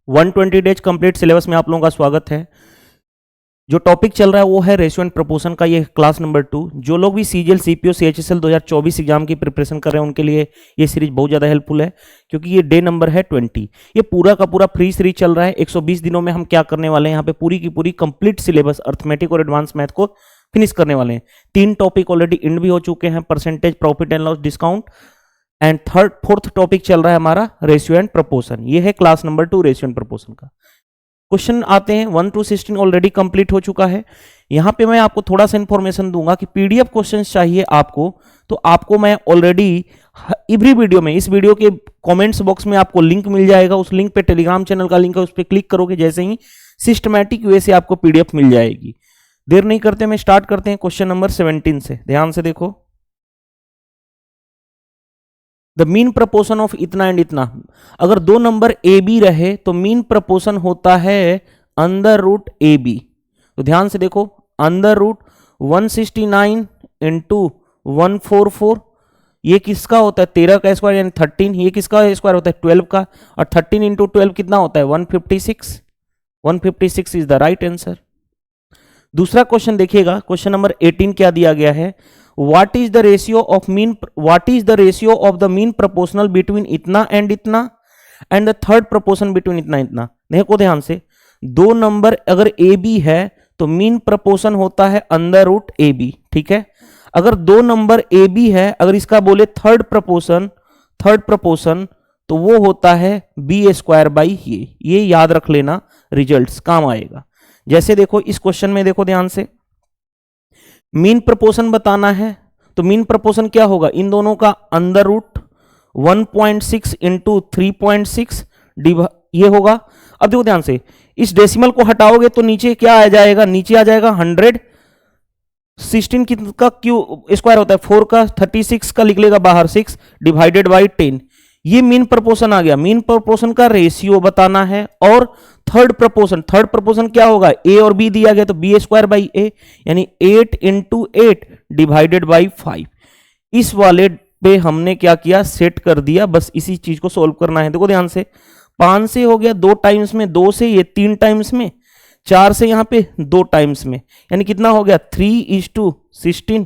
120 days complete syllabus में आप लोगों का स्वागत है। जो टॉपिक चल रहा है वो है रेशियो एंड प्रोपोर्शन का, ये क्लास नंबर 2। जो लोग भी सीजीएल सीपीओ सीएचएसएल 2024 एग्जाम की प्रिपरेशन कर रहे हैं उनके लिए ये सीरीज बहुत ज़्यादा हेल्पफुल है, क्योंकि ये डे नंबर है 20। ये पूरा का पूरा फ्री सीरीज चल रहा है। 120 दिनों में हम क्या करने वाले हैं, यहाँ पे पूरी की पूरी कंप्लीट सिलेबस अर्थमेटिक और एडवांस मैथ को फिनिश करने वाले हैं। 3 टॉपिक ऑलरेडी इंड भी हो चुके हैं, percentage, profit and loss, discount, and fourth topic चल रहा है हमारा रेशियो एंड प्रोपोर्शन। ये है class number 2 ratio and proportion का। क्वेश्चन आते हैं 1 to 16 ऑलरेडी कंप्लीट हो चुका है। यहां पे मैं आपको थोड़ा सा इंफॉर्मेशन दूंगा कि पीडीएफ क्वेश्चंस चाहिए आपको, तो आपको मैं ऑलरेडी एवरी वीडियो में, इस वीडियो के कमेंट्स बॉक्स में आपको लिंक मिल जाएगा। उस लिंक पे टेलीग्राम चैनल का लिंक है, उस पर क्लिक करोगे जैसे ही सिस्टमैटिक वे से आपको पीडीएफ मिल जाएगी। देर नहीं करते मैं स्टार्ट करते हैं क्वेश्चन नंबर 17 से। ध्यान से देखो, द मीन प्रपोर्शन ऑफ इतना एंड इतना। अगर दो नंबर ए बी रहे तो मीन प्रपोर्शन होता है अंडर रूट ए बी। तो ध्यान से देखो, अंडर रूट 169 इंटू 144, ये किसका होता है 13 का स्क्वायर यानी 13। ये किसका स्क्वायर होता है 12 का, और 13 इंटू 12 कितना होता है 156। 156 इज द राइट आंसर। दूसरा क्वेश्चन देखिएगा, क्वेश्चन नंबर 18 क्या दिया गया है, what is the ratio of the mean proportional between इतना and इतना and the third proportion between इतना इतना। देखो ध्यान से, दो नंबर अगर ए बी है तो मीन प्रपोर्शन होता है अंडर रूट ए बी, ठीक है। अगर दो नंबर ए बी है, अगर इसका बोले थर्ड प्रपोर्शन तो वो होता है बी स्क्वायर बाई ये याद रख लेना, रिजल्ट्स काम आएगा। जैसे देखो इस क्वेश्चन में देखो ध्यान से, मीन प्रपोर्शन बताना है तो मीन प्रपोर्शन क्या होगा, इन दोनों का अंडर रूट 1.6 इंटू 3.6 ये होगा। अब देखो ध्यान से, इस डेसिमल को हटाओगे तो नीचे क्या आ जाएगा, नीचे आ जाएगा 100। 16 का क्यू स्क्वायर होता है 4 का, 36 का लिख लेगा बाहर 6 डिवाइडेड बाई 10। ये मीन प्रपोर्शन आ गया। मीन प्रपोर्शन का रेशियो बताना है। और थर्ड प्रपोर्शन क्या होगा, ए और बी दिया गया तो बी स्क्वायर बाई ए, यानी 8 इंटू 8 डिवाइडेड बाई 5। इस वाले पे हमने क्या किया, सेट कर दिया। बस इसी चीज को सोल्व करना है। देखो ध्यान से, 5 से हो गया 2 टाइम्स में, 2 से ये 3 टाइम्स में, 4 से यहां पे 2 टाइम्स में, यानी कितना हो गया 3:16।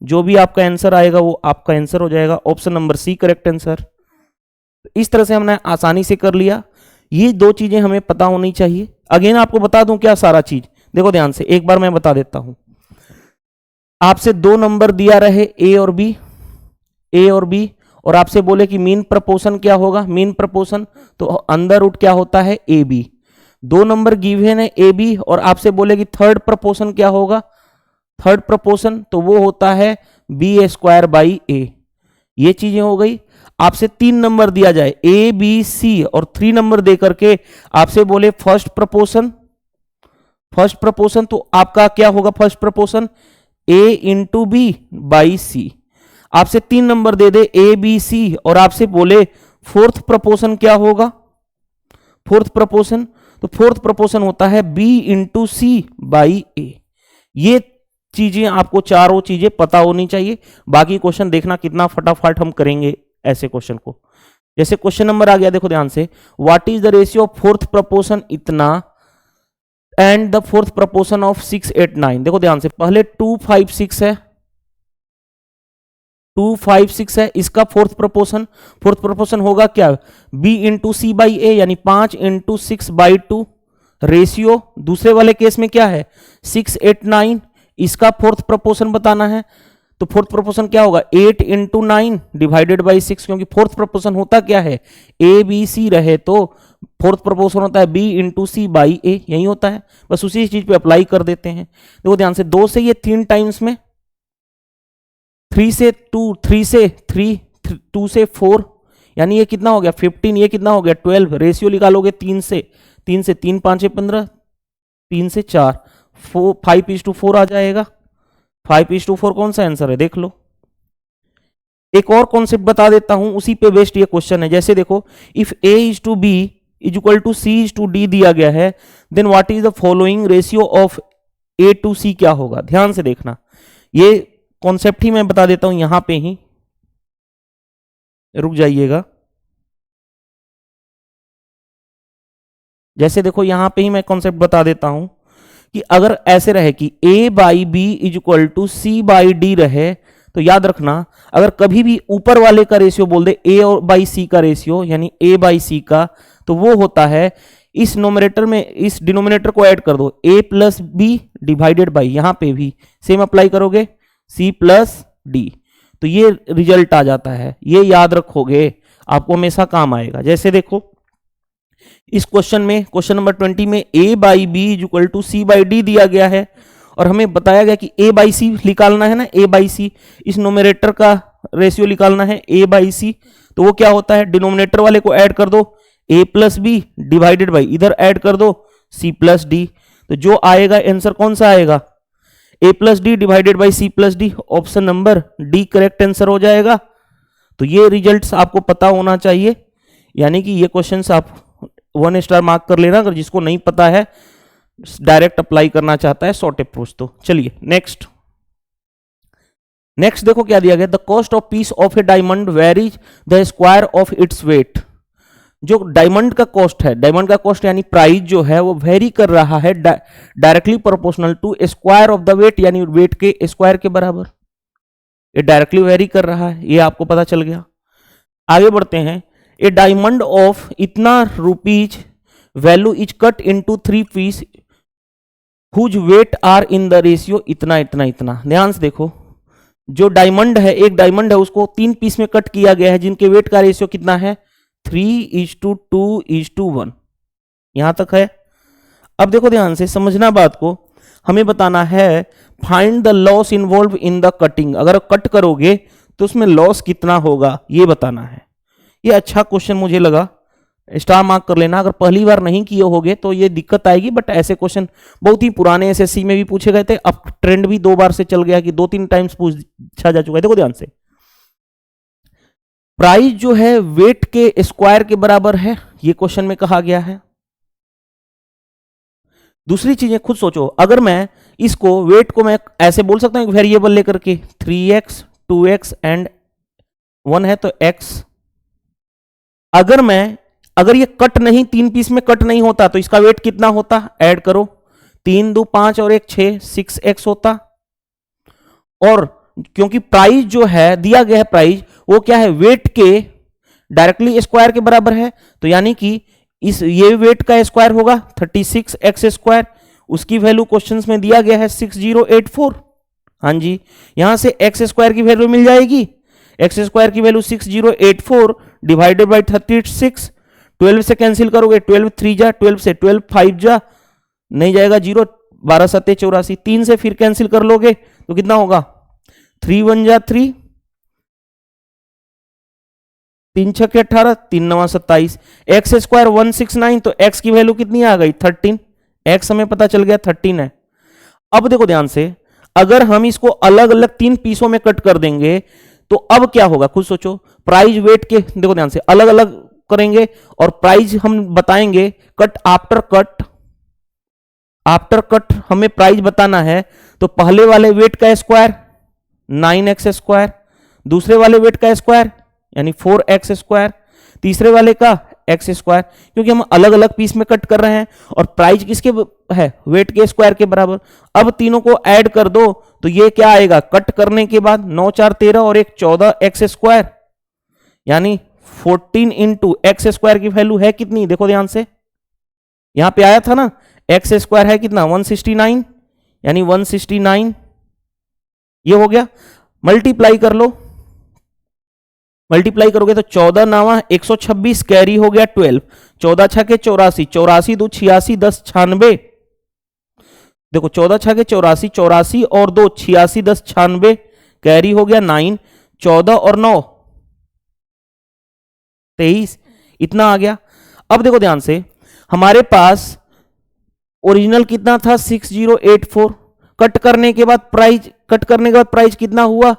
जो भी आपका आंसर आएगा वो आपका आंसर हो जाएगा। Option number C correct answer. इस तरह से हमने आसानी से कर लिया। ये दो चीजें हमें पता होनी चाहिए। अगेन आपको बता दूं क्या सारा चीज, देखो ध्यान से एक बार मैं बता देता हूं। आपसे दो नंबर दिया रहे ए और बी, और आपसे बोले कि मीन प्रपोर्शन क्या होगा, मीन प्रपोर्शन तो अंडर रूट क्या होता है ए बी। दो नंबर गिवन है ए बी, और आपसे बोले कि थर्ड प्रपोर्शन क्या होगा, थर्ड प्रपोर्शन तो वो होता है बी स्क्वायर बाई ए। ये चीजें हो गई। आपसे 3 नंबर दिया जाए ए बी सी, और 3 नंबर दे करके आपसे बोले फर्स्ट प्रपोर्शन तो आपका क्या होगा, first proportion A into B by C. आपसे 3 number they they A B C, और आपसे बोले फोर्थ प्रपोर्शन क्या होगा, फोर्थ प्रपोर्शन तो फोर्थ प्रपोर्शन होता है बी इंटू सी बाई ए। ये चीजें आपको चारों चीजें पता होनी चाहिए। बाकी क्वेश्चन देखना कितना फटाफट हम करेंगे ऐसे क्वेश्चन को। जैसे क्वेश्चन नंबर आ गया, देखो ध्यान से, what is the ratio of fourth proportion इतना and the fourth proportion of 6, 8, 9। देखो ध्यान से, पहले 2, 5, 6 है, 2, 5, 6 है, इसका फोर्थ प्रपोर्शन होगा क्या, बी इंटू सी बाई ए, यानी 5 इंटू 6 बाई 2। रेशियो दूसरे वाले केस में क्या है 6, 8, 9, इसका फोर्थ प्रपोर्शन बताना है तो फोर्थ प्रपोर्शन क्या होगा 8 इंटू 9 डिवाइडेड बाई 6, क्योंकि फोर्थ प्रपोर्शन होता क्या है ए बी सी रहे तो फोर्थ प्रपोर्शन होता है बी इंटू सी बाई ए, यही होता है। बस उसी चीज पे अप्लाई कर देते हैं। देखो ध्यान से, 2 से ये 3 टाइम्स में, 3 से 2, 3 से 3, 2 से 4, यानी ये कितना हो गया 15, ये कितना हो गया 12। रेशियो निकालोगे 3 से 3 5 15, 3 से 4, 5:4 आ जाएगा। 5:4 कौन सा आंसर है देख लो। एक और कॉन्सेप्ट बता देता हूं, उसी पे बेस्ड ये क्वेश्चन है। जैसे देखो, if A is to B is equal to C is to D दिया गया है, then what is the following ratio of A to C क्या होगा। ध्यान से देखना, ये कॉन्सेप्ट ही मैं बता देता हूं, यहां पे ही रुक जाइएगा। जैसे देखो यहां पे ही मैं कॉन्सेप्ट बता देता हूं कि अगर ऐसे रहे कि a by B is equal to C by D रहे, तो याद रखना अगर कभी भी ऊपर वाले का रेशियो बोल दे a और बाई सी का रेशियो यानी a बाई सी का, तो वो होता है इस नोमिनेटर में इस डिनोमिनेटर को ऐड कर दो a plus B divided by, यहां पे भी सेम अप्लाई करोगे c प्लस डी, तो ये रिजल्ट आ जाता है। ये याद रखोगे, आपको हमेशा काम आएगा। जैसे देखो इस क्वेश्चन में, क्वेश्चन नंबर 20 में a by B is equal to C by D दिया गया है और हमें बताया गया कि a बाई सी निकालना है ना, a बाई सी, इस नोमिनेटर का रेशियो निकालना है a बाई सी, तो वो क्या होता है डिनोमिनेटर वाले को ऐड कर दो a plus B divided by, इधर ऐड कर दो c प्लस डी, तो जो आएगा आंसर कौन सा आएगा a plus D divided by c plus D, option number D correct answer हो जाएगा। तो ये रिजल्ट्स आपको पता होना चाहिए, यानी कि ये क्वेश्चंस आप 1 स्टार मार्क कर लेना अगर जिसको नहीं पता है, डायरेक्ट अप्लाई करना चाहता है शॉर्ट अप्रोच। तो चलिए नेक्स्ट देखो क्या दिया गया, the cost of piece of a diamond varies the square of its weight. जो डायमंड का कॉस्ट है, डायमंड का कॉस्ट यानी प्राइस जो है वो वेरी कर रहा है directly proportional to square of the weight, यानी वेट के स्क्वायर के बराबर, ये डायरेक्टली वेरी कर रहा है, ये आपको पता चल गया। आगे बढ़ते हैं, ए डायमंड ऑफ इतना rupees value is cut into 3 piece whose weight are in the ratio इतना इतना इतना। ध्यान से देखो, जो डायमंड है, एक डायमंड है, उसको 3 पीस में कट किया गया है जिनके वेट का रेशियो कितना है 3:2:1, यहां तक है। अब देखो ध्यान से समझना बात को, हमें बताना है find the loss involve in the cutting. अगर कट करोगे तो उसमें लॉस कितना होगा ये बताना है। ये अच्छा क्वेश्चन मुझे लगा, स्टार मार्क कर लेना। अगर पहली बार नहीं किए होगे तो ये दिक्कत आएगी, बट ऐसे क्वेश्चन बहुत ही पुराने एसएससी में भी पूछे गए थे। अब ट्रेंड भी 2 बार से चल गया कि 2-3 टाइम्स पूछा जा चुका है। देखो ध्यान से, प्राइस जो है वेट के स्क्वायर के बराबर है, ये क्वेश्चन में कहा गया है। दूसरी चीजें खुद सोचो, अगर मैं इसको वेट को मैं ऐसे बोल सकता हूं वेरिएबल लेकर के 3x 2x एंड 1 है तो x। अगर ये कट नहीं, 3 पीस में कट नहीं होता तो इसका वेट कितना होता, ऐड करो 3 2 5 और 1 6, 6x होता। और क्योंकि प्राइस जो है दिया गया है, प्राइस वो क्या है वेट के डायरेक्टली स्क्वायर के बराबर है, तो यानी कि ये वेट का स्क्वायर होगा 36x स्क्वायर, उसकी वैल्यू क्वेश्चंस में दिया गया है 6084। हाँ जी, यहां से x स्क्वायर की वैल्यू मिल जाएगी, x स्क्वायर की वैल्यू 6084 डिवाइडेड बाई 36, 12 से कैंसिल करोगे 12 3 जा, 12 से 12 5 जा, नहीं जाएगा 0, 12 7 84, 3 से फिर कैंसिल कर लोगे तो कितना होगा 3 1 जा 3, 3 6 18, 3 9 27, एक्स स्क्वायर 169, तो x की वैल्यू कितनी आ गई 13, x हमें पता चल गया 13 है। अब देखो ध्यान से, अगर हम इसको अलग अलग 3 पीसों में कट कर देंगे तो अब क्या होगा खुद सोचो। प्राइस वेट के देखो ध्यान से अलग अलग करेंगे और प्राइस हम बताएंगे कट आफ्टर कट हमें प्राइस बताना है, तो पहले वाले वेट का स्क्वायर 9x स्क्वायर, दूसरे वाले वेट का स्क्वायर यानी 4x स्क्वायर, तीसरे वाले का x स्क्वायर, क्योंकि हम अलग अलग पीस में कट कर रहे हैं और प्राइस किसके है वेट के स्क्वायर के बराबर। अब तीनों को ऐड कर दो तो ये क्या आएगा, कट करने के बाद 9 4 13 और 1 14x स्क्वायर, यानी 14 इंटू एक्स स्क्वायर की वैल्यू है कितनी, देखो ध्यान से यहां पे आया था ना, एक्स स्क्वायर है कितना 169, यानी 169 ये हो गया। मल्टीप्लाई कर लो, मल्टीप्लाई करोगे तो 14 9 126 कैरी हो गया 12, 14 6 के 84, 84 2 86 10 96, देखो 14 6 के 84, 84 और 2 86 10 96 कैरी हो गया 9, 14 और 9 23, इतना आ गया। अब देखो ध्यान से, हमारे पास ओरिजिनल कितना था 6084, कट करने के बाद प्राइस कितना हुआ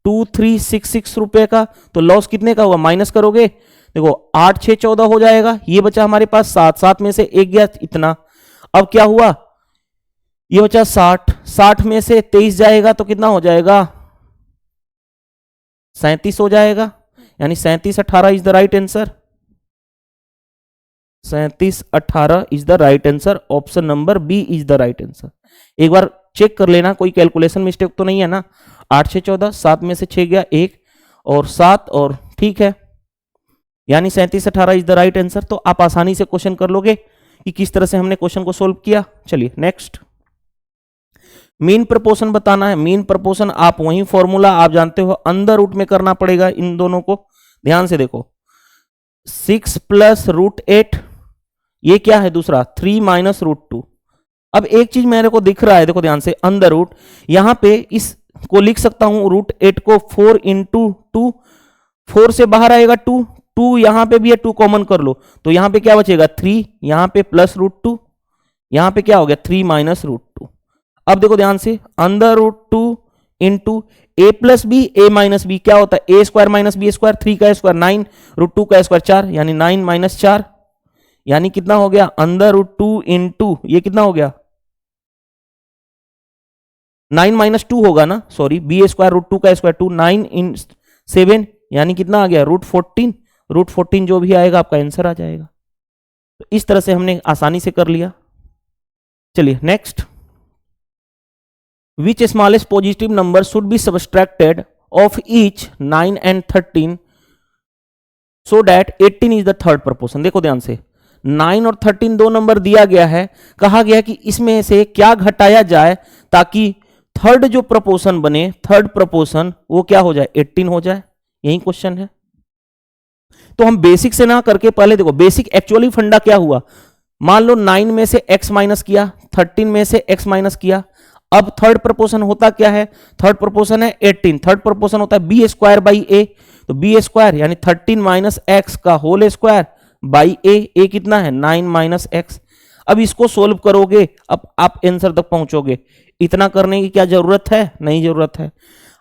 2366 रुपए का, तो लॉस कितने का हुआ माइनस करोगे, देखो 8 6 14 हो जाएगा, ये बचा हमारे पास 7, 7 में से 1 गया इतना। अब क्या हुआ, ये बचा 60, 60 में से 23 जाएगा तो कितना हो जाएगा 37 हो जाएगा, यानी 37 18 is the right answer. 3718 is the right answer, option number B is the right answer. एक बार चेक कर लेना कोई कैलकुलेशन मिस्टेक तो नहीं है ना। 8 6 14, 7 में से 6 गया 1 और 7 और ठीक है, यानी 3718 इज द राइट आंसर। तो आप आसानी से क्वेश्चन कर लोगे कि किस तरह से हमने क्वेश्चन को सोल्व किया। चलिए नेक्स्ट, मीन प्रपोर्शन बताना है। मीन प्रपोर्शन आप वही फॉर्मूला आप जानते हो, अंदर रूट में करना पड़ेगा इन दोनों को। ध्यान से देखो, 6 प्लस रूट 8, ये क्या है दूसरा 3 माइनस रूट 2। अब एक चीज मेरे को दिख रहा है, देखो ध्यान से, अंदर रूट, यहां पे इस को लिख सकता हूं रूट 8 को 4 इंटू 2, 4 से बाहर आएगा 2, 2 यहां पे भी है, 2 कॉमन कर लो तो यहां पे क्या बचेगा 3, यहां पे प्लस रूट 2, यहां पे क्या हो गया 3 माइनस रूट 2। अब देखो ध्यान से, अंदर रूट 2 इंटू ए प्लस बी ए माइनस बी, क्या होता है ए स्क्वायर माइनस बी स्क्वायर, 3 का स्क्वायर 9, रूट 2 का स्क्वायर 4, यानी 9 माइनस 4, यानी कितना हो गया अंदर रूट 2 इंटू ये कितना हो गया 9 माइनस 2 होगा ना, सॉरी, बी स्क्वायर रूट 2 का स्क्वायर 2, 9 इन 7, यानी कितना आ गया रूट 14, रूट 14 जो भी आएगा आपका आंसर आ जाएगा। तो इस तरह से हमने आसानी से कर लिया। चलिए next, which smallest positive number should be subtracted of each 9 and 13 so that 18 is the third proportion। देखो ध्यान से, 9 और 13 दो नंबर दिया गया है, कहा गया कि इसमें से क्या घटाया जाए ताकि थर्ड जो प्रपोर्शन बने, थर्ड प्रपोर्शन वो क्या हो जाए 18 हो जाए। यही क्वेश्चन है। तो हम बेसिक से ना करके पहले देखो बेसिक एक्चुअली फंडा क्या हुआ, मान लो 9 में से x माइनस किया, 13 में से x माइनस किया, अब थर्ड प्रपोर्शन होता क्या है, थर्ड प्रपोर्शन है 18, थर्ड प्रपोर्शन होता है बी स्क्वायर बाई ए, तो बी स्क्वायर यानी 13 माइनस एक्स का होल स्क्वायर बाई ए कितना है 9 माइनस एक्स। अब इसको सोल्व करोगे, अब आप आंसर तक पहुंचोगे। इतना करने की क्या जरूरत है, नहीं जरूरत है।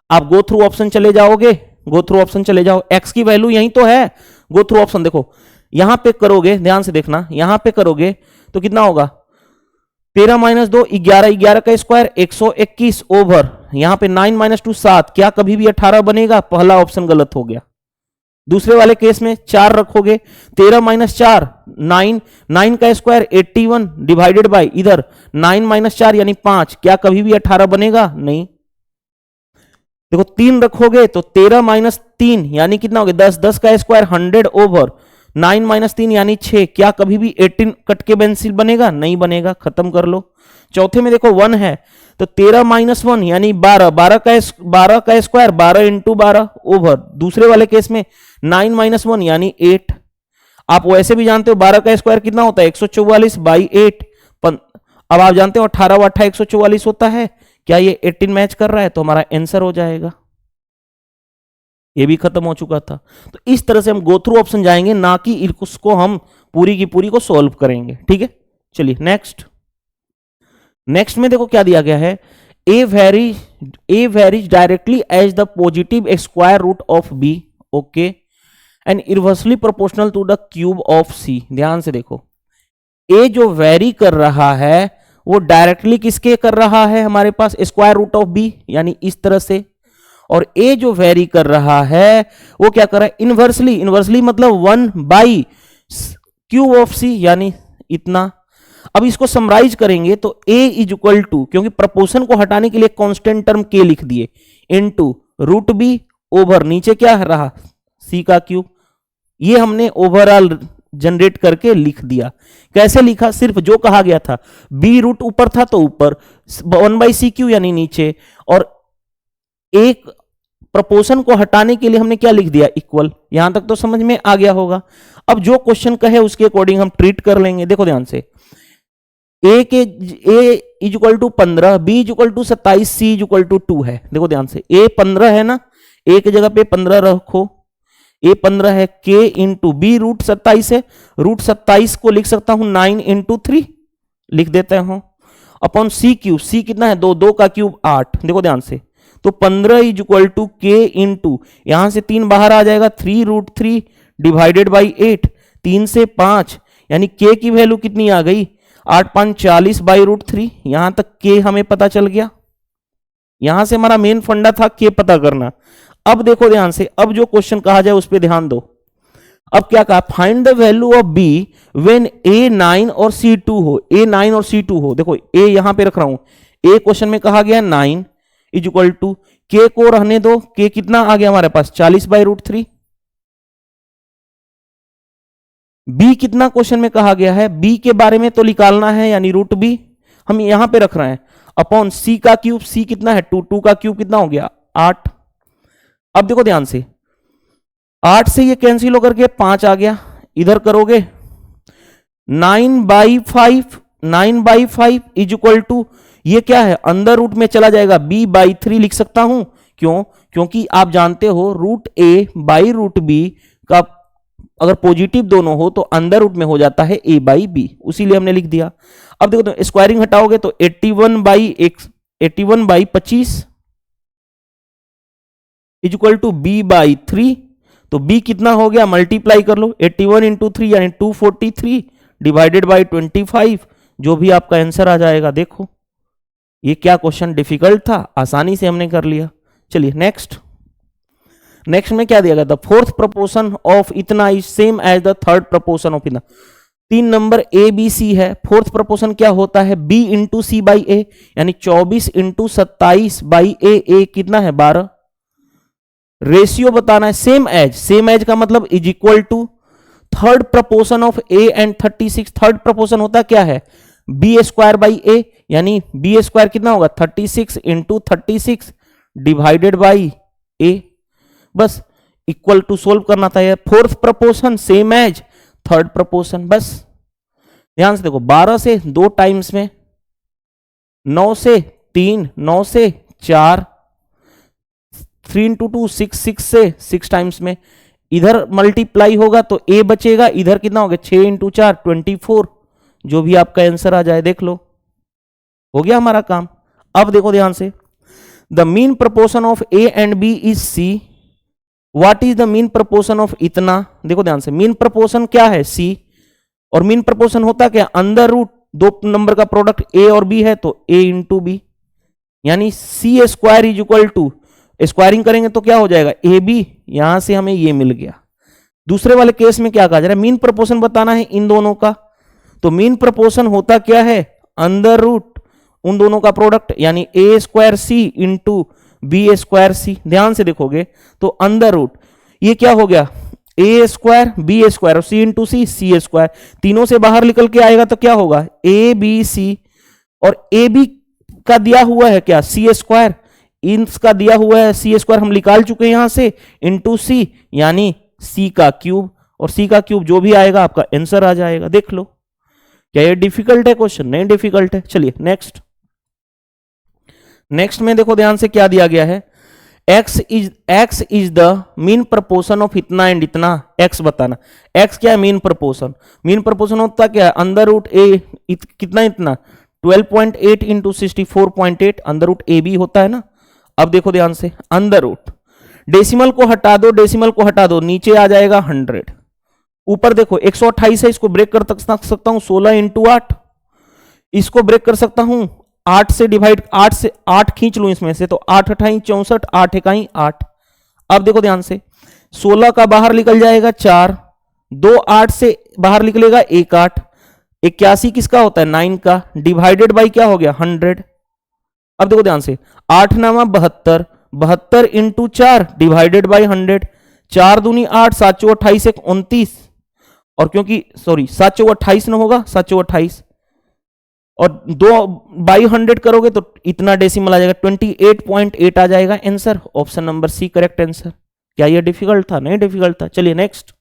आप गो थ्रू ऑप्शन चले जाओगे, गो थ्रू ऑप्शन चले जाओ, एक्स की वैल्यू यही तो है, गो थ्रू ऑप्शन देखो, यहां पे करोगे, ध्यान से देखना, यहां पे करोगे तो कितना होगा 13 माइनस 2 11, 11 का स्क्वायर 121 ओवर, यहां पे 9 माइनस 2 7, क्या कभी भी 18 बनेगा, पहला ऑप्शन गलत हो गया। दूसरे वाले केस में 4 रखोगे, 13 माइनस 4 9, 9 का स्क्वायर 81 डिवाइडेड बाय इधर 9 माइनस 4 यानी 5, क्या कभी भी 18 बनेगा, नहीं। देखो 3 रखोगे तो 13 माइनस 3 यानी कितना हो गया 10, 10 का स्क्वायर 100 ओवर 9 माइनस 3 यानी 6, क्या कभी भी 18 कट के पेंसिल बनेगा, नहीं बनेगा, खत्म कर लो। चौथे में देखो 1 है तो 13 माइनस 1 यानी 12, 12 का स्क्वायर 12 इंटू 12 ओवर, दूसरे वाले केस में 9 माइनस 1 यानी 8। आप वैसे भी जानते हो 12 का स्क्वायर कितना होता है 144 बाई 8। अब आप जानते हो 18 व 18 144 होता है, क्या ये 18 मैच कर रहा है, तो हमारा आंसर हो जाएगा। ये भी खत्म हो चुका था। तो इस तरह से हम गो थ्रू ऑप्शन जाएंगे, ना कि इसको हम पूरी की पूरी को सॉल्व करेंगे, ठीक है। चलिए नेक्स्ट, नेक्स्ट में देखो क्या दिया गया है, A varies directly as the positive square root of B, okay, and inversely proportional to the cube of C. ध्यान से देखो, ए जो वेरी कर रहा है वो डायरेक्टली किसके कर रहा है, हमारे पास स्क्वायर रूट ऑफ बी, यानी इस तरह से, और ए जो वेरी कर रहा है वो क्या कर रहा है इनवर्सली, इनवर्सली मतलब 1 बाई क्यूब ऑफ सी, यानी इतना। अब इसको समराइज करेंगे तो a इज इक्वल टू, क्योंकि प्रपोर्शन को हटाने के लिए कांस्टेंट टर्म k लिख दिए, इनटू रूट बी ओवर नीचे क्या रहा c का क्यूब। ये हमने ओवरऑल जनरेट करके लिख दिया। कैसे लिखा, सिर्फ जो कहा गया था, b रूट ऊपर था तो ऊपर, 1 बाई सी क्यू यानी नीचे, और एक प्रपोर्शन को हटाने के लिए हमने क्या लिख दिया इक्वल। यहां तक तो समझ में आ गया होगा। अब जो क्वेश्चन कहे उसके अकॉर्डिंग हम ट्रीट कर लेंगे। देखो ध्यान से, a is equal to 15, b is equal to 27, c is equal to 2 है। देखो ध्यान से, a 15 है ना, a की जगह पे 15 रखो, a 15 है, k इंटू बी रूट 27 है, रूट 27 को लिख सकता हूं 9 इंटू 3 लिख देते हो, अपॉन c क्यूब, c कितना है 2, 2 का क्यूब 8। देखो ध्यान से, तो 15 इज इक्वल टू के इंटू, यहां से 3 बाहर आ जाएगा 3 रूट 3 डिवाइडेड बाई 8, 3 से 5, यानी के की वैल्यू कितनी आ गई 8 5 40 बाई रूट 3। यहां तक के हमें पता चल गया। यहां से हमारा मेन फंडा था के पता करना। अब देखो ध्यान से, अब जो क्वेश्चन कहा जाए उस पर ध्यान दो। अब क्या कहा, find the value of B when A 9 और सी 2 हो, ए 9 और सी 2 हो। देखो ए यहां पे रख रहा हूं, ए क्वेश्चन में कहा गया 9 इज इक्वल टू, के को रहने दो, के कितना आ गया हमारे पास 40/√3। बी कितना क्वेश्चन में कहा गया है, बी के बारे में तो निकालना है, यानी रूट बी हम यहां पे रख रहे हैं, अपॉन सी का क्यूब, सी कितना है 2, 2 का क्यूब कितना हो गया 8। अब देखो ध्यान से, 8 से ये कैंसिल होकर के 5 आ गया, इधर करोगे 9/5, 9/5 इज इक्वल टू, ये क्या है अंदर रूट में चला जाएगा, b/3 लिख सकता हूं। क्यों? क्योंकि आप जानते हो root A by root B का अगर पॉजिटिव दोनों हो तो अंदर रूट में हो जाता है a/b, उसीलिए हमने लिख दिया। अब देखो तो स्क्वायरिंग हटाओगे तो 81/25 इज इक्वल टू b/3, तो b कितना हो गया, मल्टीप्लाई कर लो, 81 इंटू 3 यानी 243 डिवाइडेड बाई 25, जो भी आपका आंसर आ जाएगा। देखो ये क्या क्वेश्चन डिफिकल्ट था, आसानी से हमने कर लिया। चलिए नेक्स्ट, नेक्स्ट में क्या दिया गया था, फोर्थ प्रोपोर्शन ऑफ इतना is same as the third proportion of इतना। 3 नंबर ए बी सी है, फोर्थ प्रोपोर्शन क्या होता है, b इंटू सी बाई ए, यानी 24 इंटू 27/a, ए कितना है 12। रेशियो बताना है, सेम एज, सेम एज का मतलब is equal to third proportion of A and 36। Third proportion होता क्या है, b²/a, यानी b² कितना होगा 36 इंटू 36 डिवाइडेड बाई a, बस इक्वल टू सोल्व करना था। ये fourth proportion same as third proportion, बस ध्यान से देखो 12 से 2 टाइम्स में, 9 से 3, 9 से 4, 3 इंटू 2 6, 6 से 6 टाइम्स में, इधर मल्टीप्लाई होगा तो a बचेगा, इधर कितना होगा 6 इंटू 4 24, जो भी आपका आंसर आ जाए देख लो, हो गया हमारा काम। अब देखो ध्यान से, the mean proportion of A and B is C, what is the mean proportion of इतना। देखो ध्यान से, मीन प्रोपोर्शन क्या है सी, और मीन प्रोपोर्शन होता क्या, अंदर रूट 2 नंबर का प्रोडक्ट ए और बी है तो a इंटू बी, यानी c² is equal to, squaring करेंगे तो क्या हो जाएगा ए बी, यहां से हमें ये मिल गया। दूसरे वाले केस में क्या कहा जा रहा है, मीन प्रोपोर्शन बताना है इन दोनों का, तो मीन प्रोपोर्शन होता क्या है, अंदर रूट उन दोनों का प्रोडक्ट, यानी a² c इंटू b²c। ध्यान से देखोगे तो अंदर रूट ये क्या हो गया, a² b² और c इंटू c² तीनों से बाहर निकल के आएगा तो क्या होगा a b c, और a b का दिया हुआ है क्या c², इसका दिया हुआ है c² हम निकाल चुके हैं यहां से, इंटू c यानी c का क्यूब, और c का क्यूब जो भी आएगा आपका आंसर आ जाएगा। देख लो क्या ये डिफिकल्ट है क्वेश्चन, नहीं डिफिकल्ट है। चलिए नेक्स्ट, नेक्स्ट में देखो ध्यान से क्या दिया गया है, x is the mean proportion of इतना एंड इतना, x बताना। x क्या है, मीन प्रोपोर्शन, मीन प्रोपोर्शन होता क्या है, अंदर रूट a कितना इतना 12.8 इंटू 64.8, अंदर रूट ए बी होता है ना। अब देखो ध्यान से, अंदर रूट डेसिमल को हटा दो, डेसिमल को हटा दो, नीचे आ जाएगा 100, ऊपर देखो 128 है, इसको ब्रेक कर सकता हूं 16 इंटू 8, इसको ब्रेक कर सकता हूं 8 से डिवाइड, 8 से 8 खींच लूं इसमें से, तो 8 अठाई 64, 8 इकाई 8। अब देखो ध्यान से, 16 का बाहर निकल जाएगा 4, 2 8 से बाहर निकलेगा 1 8, 81 किसका होता है 9 का, डिवाइडेड बाई क्या हो गया 100। अब देखो ध्यान से, 8 नामा 72, 72 इंटू 4 डिवाइडेड बाई 100, 4 दूनी 8, 7 चौ 28 1 29, और क्योंकि सॉरी 7 चौ 28 न होगा 7 चौ 28, और 2/100 करोगे तो इतना डेसिमल आ जाएगा 28.8 आ जाएगा answer, option number C correct answer. क्या ये डिफिकल्ट था, नहीं डिफिकल्ट था। चलिए नेक्स्ट,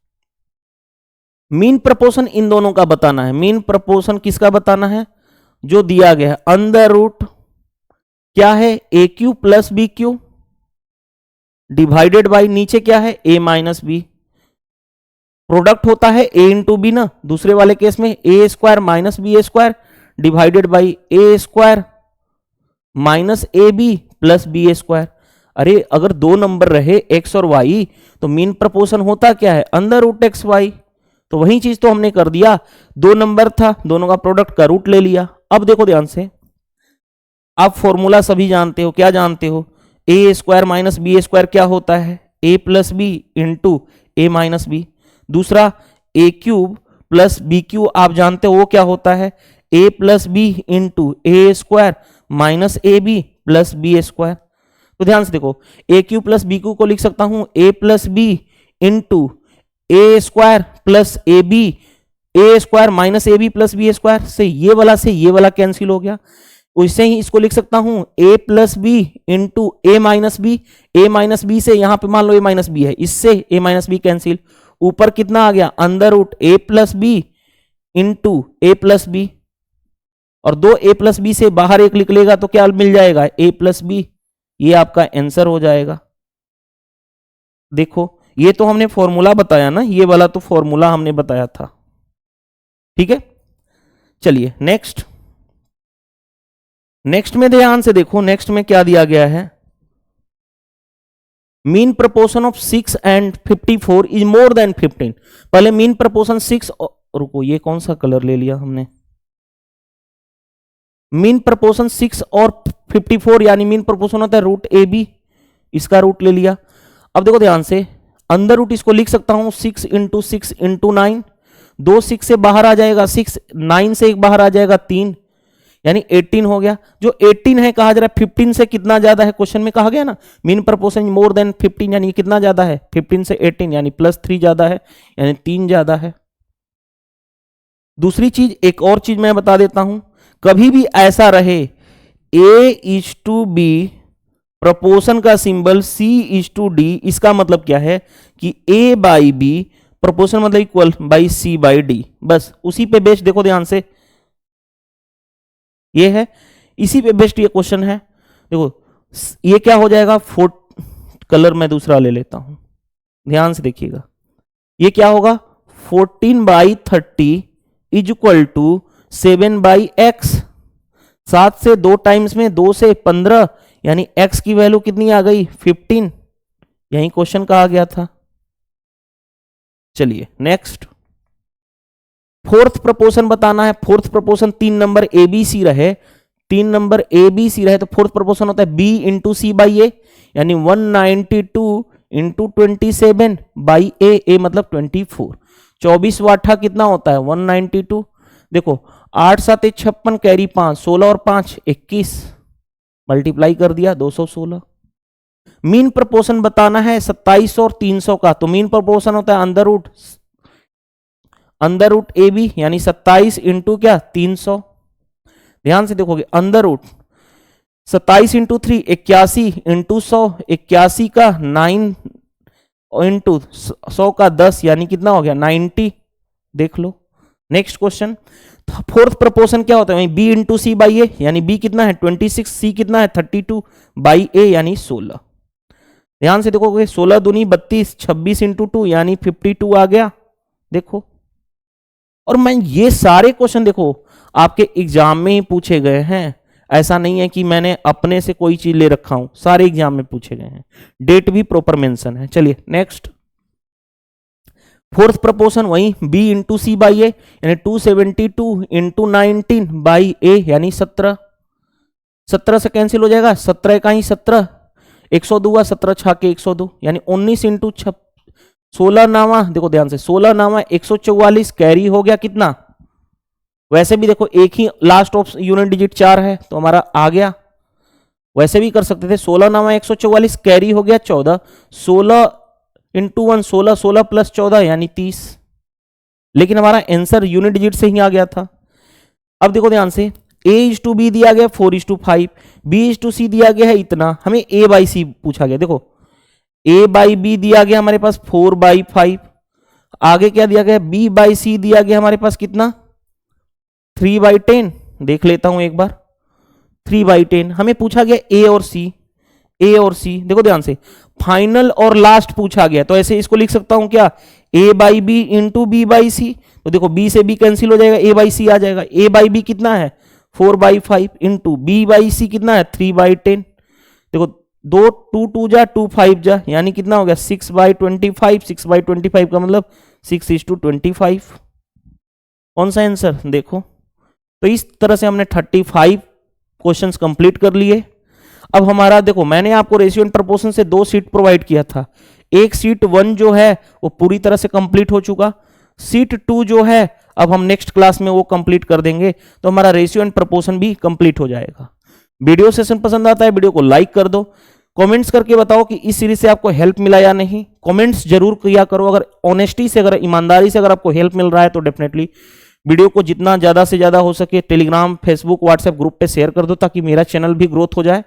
मीन प्रोपोर्शन इन दोनों का बताना है। मीन प्रोपोर्शन किसका बताना है, जो दिया गया है अंदर रूट क्या है A Q plus B Q divided by नीचे क्या है a माइनस बी, प्रोडक्ट होता है a इंटू बी ना, दूसरे वाले केस में a² minus b² divided by a² minus A B plus b²। अरे अगर 2 नंबर रहे x और y तो मीन प्रोपोर्शन होता क्या है अंदर रूट एक्स वाई, तो वही चीज तो हमने कर दिया, 2 नंबर था दोनों का प्रोडक्ट का रूट ले लिया। अब देखो ध्यान से, आप फॉर्मूला सभी जानते हो, क्या जानते हो, a² माइनस b² क्या होता है a plus B into A minus B, दूसरा A cube plus B cube, आप जानते हो वो क्या होता है, A plus B into A square minus A B plus B square. तो ध्यान से देखो, A cube plus B cube को लिख सकता हूं A plus B into A square plus A square minus A B plus B square. से ये वाला कैंसिल हो गया। उससे ही इसको लिख सकता हूं A plus B into A minus B से यहां पे मान लो ए माइनस बी है, इससे ए माइनस बी कैंसिल। ऊपर कितना आ गया, अंडर रूट ए प्लस बी इंटू ए प्लस बी, और दो ए प्लस बी से बाहर एक निकलेगा तो क्या मिल जाएगा, ए प्लस बी। ये आपका आंसर हो जाएगा। देखो ये तो हमने फॉर्मूला बताया ना, ये वाला तो फॉर्मूला हमने बताया था। ठीक है, चलिए नेक्स्ट में ध्यान से देखो, नेक्स्ट में क्या दिया गया है, mean proportion of 6 and 54 is more than 15। पहले मीन प्रपोर्शन 6, रुको ये कौन सा कलर ले लिया हमने, मीन प्रपोर्शन 6 और 54 यानी मीन प्रपोर्शन होता है रूट ए बी, इसका रूट ले लिया। अब देखो ध्यान से, अंदर रूट इसको लिख सकता हूं 6 इंटू 6 इंटू 9, 2 6 से बाहर आ जाएगा 6, 9 से एक बाहर आ जाएगा 3, यानी 18 हो गया। जो 18 है कहा जा रहा है 15 से कितना ज्यादा है, क्वेश्चन में कहा गया ना मीन प्रपोर्शन मोर देन 15, यानी कितना ज्यादा है 15 से 18, यानी +3 ज्यादा है, यानी 3 ज्यादा है। दूसरी चीज, एक और चीज मैं बता देता हूं, कभी भी ऐसा रहे A:B प्रपोर्शन का सिंबल C:D, इसका मतलब क्या है कि A/B प्रपोर्शन मतलब इक्वल बाई C/D, बस उसी पे बेस्ड देखो ध्यान से, ये है इसी पे बेस्ड ये क्वेश्चन है। देखो ये क्या हो जाएगा, कलर मैं दूसरा ले लेता हूं, ध्यान से देखिएगा, ये क्या होगा 14/30 इज इक्वल टू 7/x। 7 से 2 टाइम्स में 2 से 15, यानी x की वैल्यू कितनी आ गई 15, यही क्वेश्चन कहा गया था। चलिए नेक्स्ट, फोर्थ प्रपोर्शन बताना है। फोर्थ प्रपोर्शन 3 नंबर ABC रहे, 3 नंबर ABC रहे तो फोर्थ प्रपोर्शन होता है B इंटू सी बाई ए, यानी 192 इंटू 27 बाई ए मतलब 24। 24 वाठा कितना होता है 192। देखो 8 7 56 कैरी 5, 16 और 5 21, मल्टीप्लाई कर दिया 216। मीन प्रपोर्शन बताना है 27 और 300 का, तो मीन प्रपोर्शन होता है अंडर रूट ए बी, यानी 27 इंटू क्या 300। ध्यान से देखोगे, अंडर रूट 27 इंटू 3 81 इंटू 100, 81 का 9 इंटू 100 का 10, यानी कितना हो गया 90। देख लो नेक्स्ट क्वेश्चन। फोर्थ प्रपोर्शन क्या होता है, बी इंटू सी बाई ए, यानी बी कितना है 26, सी कितना है 32 बाई ए यानी 16। ध्यान से देखोगे 16 दूनी 32, 26 इंटू 2 यानी 52 आ गया। देखो, और मैं ये सारे क्वेश्चन देखो आपके एग्जाम में ही पूछे गए हैं, ऐसा नहीं है कि मैंने अपने से कोई चीज ले रखा हूं, सारे एग्जाम में पूछे गए हैं, डेट भी प्रॉपर मेंशन है। चलिए नेक्स्ट, फोर्थ प्रपोर्शन वही b इंटू सी बाई ए, यानी 272 इंटू 19 बाई ए यानी 17। 17 से कैंसिल हो जाएगा, 17 का ही 17, 102 17 छाके 102, यानी 19 इंटू 16 नामा, देखो ध्यान से 16 नामा 144, कैरी हो गया कितना। वैसे भी देखो एक ही लास्ट ऑफ यूनिट डिजिट 4 है तो हमारा आ गया, वैसे भी कर सकते थे। 16 नामा 144, कैरी हो गया 14, 16 इंटू 1 16, 16 प्लस 14 यानी 30, लेकिन हमारा आंसर यूनिट डिजिट से ही आ गया था। अब देखो ध्यान से, A:B दिया गया 4:5, B:C दिया गया है इतना, हमें A/C पूछा गया। देखो A/B दिया गया हमारे पास 4/5, आगे क्या दिया गया B/C दिया गया हमारे पास कितना 3/10। देख लेता हूं एक बार, 3/10 हमें पूछा गया A और C। देखो ध्यान से, फाइनल और लास्ट पूछा गया, तो ऐसे इसको लिख सकता हूं क्या A/B इंटू B/C। तो देखो B से B कैंसिल हो जाएगा, A/C आ जाएगा। A/B कितना है 4/5 इंटू B/C कितना है 3/10। देखो 2 2 2 जा 2 5 जा, यानी कितना हो गया 6/25। 6/25 का मतलब 6:25। कौन सा आंसर देखो। तो इस तरह से हमने 35 क्वेश्चंस कंप्लीट कर लिए। अब हमारा देखो, मैंने आपको रेशियो एंड प्रपोर्शन से 2 शीट प्रोवाइड किया था, एक सीट 1 जो है वो पूरी तरह से कंप्लीट हो चुका, सीट 2 जो है अब हम नेक्स्ट क्लास में वो कंप्लीट कर देंगे, तो हमारा रेशियो एंड प्रपोर्शन भी कंप्लीट हो जाएगा। वीडियो सेशन पसंद आता है वीडियो को लाइक कर दो, कमेंट्स करके बताओ कि इस सीरीज से आपको हेल्प मिला या नहीं, कमेंट्स जरूर किया करो। अगर ऑनेस्टी से, अगर ईमानदारी से अगर आपको हेल्प मिल रहा है तो डेफिनेटली वीडियो को जितना ज्यादा से ज्यादा हो सके टेलीग्राम, फेसबुक, व्हाट्सएप ग्रुप पे शेयर कर दो, ताकि मेरा चैनल भी ग्रोथ हो जाए।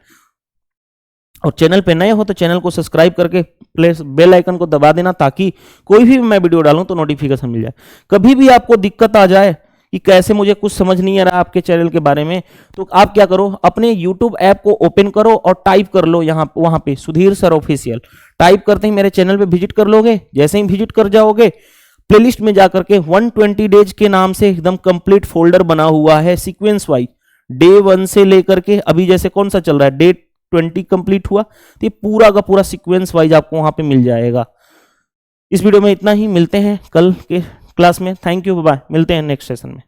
और चैनल पे नए हो तो चैनल को सब्सक्राइब करके प्लेस बेल आइकन को दबा देना, ताकि कोई भी मैं वीडियो डालूं तो नोटिफिकेशन मिल जाए। कभी भी आपको दिक्कत आ जाए कि कैसे मुझे कुछ समझ नहीं आ रहा आपके चैनल के बारे में, तो आप क्या करो, अपने YouTube ऐप को ओपन करो और टाइप कर लो यहाँ वहां पे सुधीर सर ऑफिशियल। टाइप करते ही मेरे चैनल पे विजिट कर लोगे। जैसे ही विजिट कर जाओगे, प्लेलिस्ट में जाकर के 120 डेज के नाम से एकदम कंप्लीट फोल्डर बना हुआ है सीक्वेंस वाइज, डे 1 से लेकर के अभी जैसे कौन सा चल रहा है, डे 20 कंप्लीट हुआ, तो ये पूरा का पूरा सीक्वेंस वाइज आपको वहां पे मिल जाएगा। इस वीडियो में इतना ही, मिलते हैं कल के क्लास में। थैंक यू, बाय, मिलते हैं नेक्स्ट सेशन में।